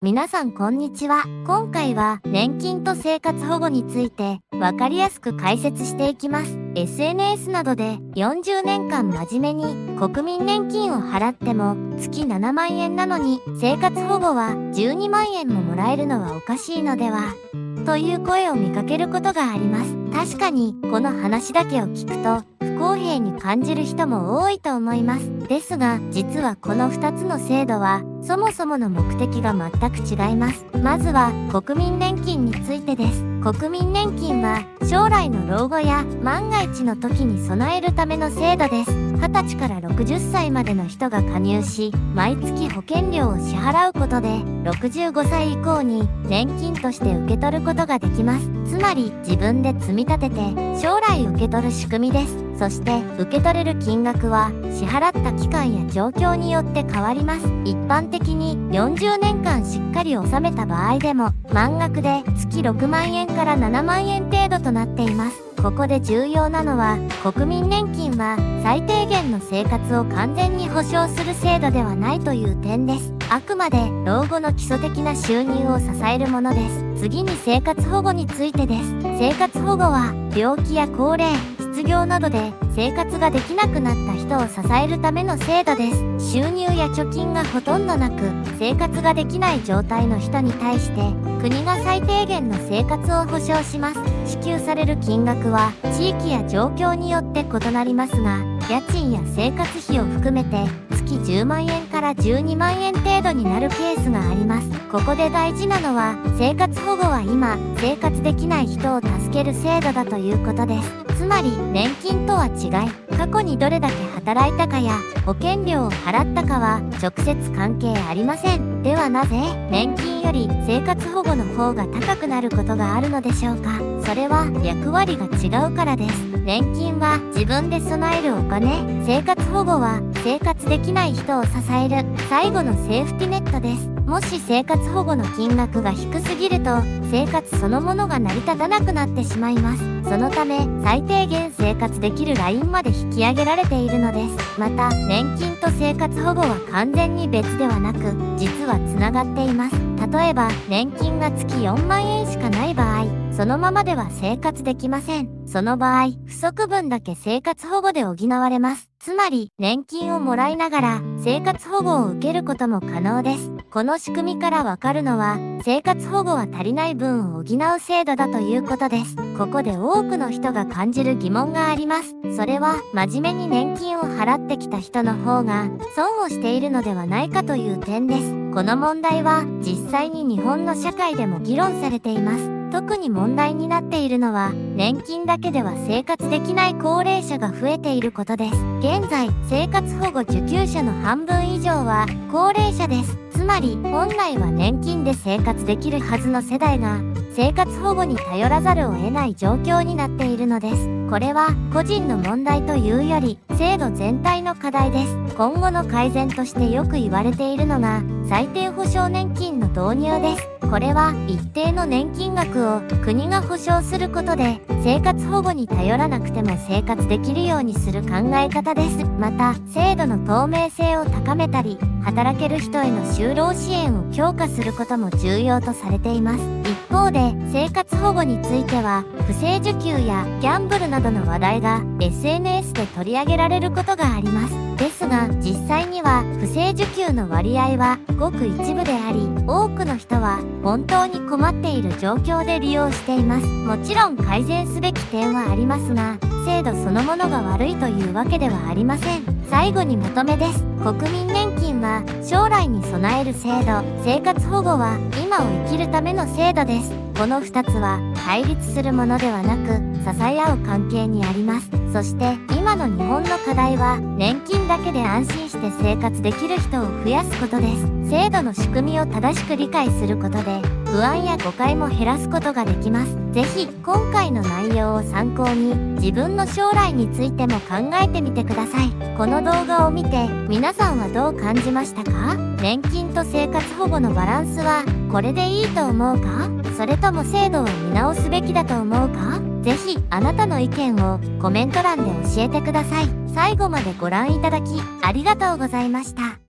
皆さんこんにちは。今回は年金と生活保護についてわかりやすく解説していきます。SNS などで40年間真面目に国民年金を払っても月7万円なのに生活保護は12万円ももらえるのはおかしいのではという声を見かけることがあります。確かにこの話だけを聞くと不公平に感じる人も多いと思います。ですが実はこの2つの制度はそもそもの目的が全く違います。まずは国民年金についてです。国民年金は将来の老後や万が一の時に備えるための制度です。20歳から60歳までの人が加入し、毎月保険料を支払うことで65歳以降に年金として受け取ることができます。つまり自分で積み立てて将来受け取る仕組みです。そして受け取れる金額は支払った期間や状況によって変わります。一般的に40年間しっかり納めた場合でも満額で月6万円から7万円程度となっています。ここで重要なのは国民年金は最低限の生活を完全に保障する制度ではないという点です。あくまで老後の基礎的な収入を支えるものです。次に生活保護についてです。生活保護は病気や高齢、失業などで生活ができなくなった人を支えるための制度です。収入や貯金がほとんどなく生活ができない状態の人に対して国が最低限の生活を保障します。支給される金額は地域や状況によって異なりますが、家賃や生活費を含めて月10万円から12万円程度になるケースがあります。ここで大事なのは生活保護は今生活できない人を助ける制度だということです。つまり年金とは違い、過去にどれだけ働いたかや保険料を払ったかは直接関係ありません。ではなぜ年金より生活保護の方が高くなることがあるのでしょうか。それは役割が違うからです。年金は自分で備えるお金、生活保護は生活できない人を支える最後のセーフティネットです。もし生活保護の金額が低すぎると生活そのものが成り立たなくなってしまいます。そのため最低限生活できるラインまで引き上げられているのです。また年金と生活保護は完全に別ではなく実はつながっています。例えば年金が月4万円しかない場合、そのままでは生活できません。その場合不足分だけ生活保護で補われます。つまり年金をもらいながら生活保護を受けることも可能です。この仕組みからわかるのは生活保護は足りない分を補う制度だということです。ここで多くの人が感じる疑問があります。それは真面目に年金を払ってきた人の方が損をしているのではないかという点です。この問題は実際に日本の社会でも議論されています。特に問題になっているのは年金だけでは生活できない高齢者が増えていることです。現在生活保護受給者の半分以上は高齢者です。つまり本来は年金で生活できるはずの世代が生活保護に頼らざるを得ない状況になっているのです。これは個人の問題というより制度全体の課題です。今後の改善としてよく言われているのが最低保障年金の導入です。これは一定の年金額を国が保障することで生活保護に頼らなくても生活できるようにする考え方です。また制度の透明性を高めたり働ける人への就労支援を強化することも重要とされています。一方で生活保護については不正受給やギャンブルなどの話題が SNS で取り上げられることがあります。ですが実際には不正受給の割合はごく一部であり、多くの人は本当に困っている状況で利用しています。もちろん改善すべき点はありますが、制度そのものが悪いというわけではありません。最後にまとめです。国民年金は将来に備える制度、生活保護は今を生きるための制度です。この2つは対立するものではなく支え合う関係にあります。そして今の日本の課題は年金だけで安心して生活できる人を増やすことです。制度の仕組みを正しく理解することで不安や誤解も減らすことができます。ぜひ今回の内容を参考に自分の将来についても考えてみてください。この動画を見て皆さんはどう感じましたか？年金と生活保護のバランスはこれでいいと思うか？それとも制度を見直すべきだと思うか？ぜひあなたの意見をコメント欄で教えてください。最後までご覧いただきありがとうございました。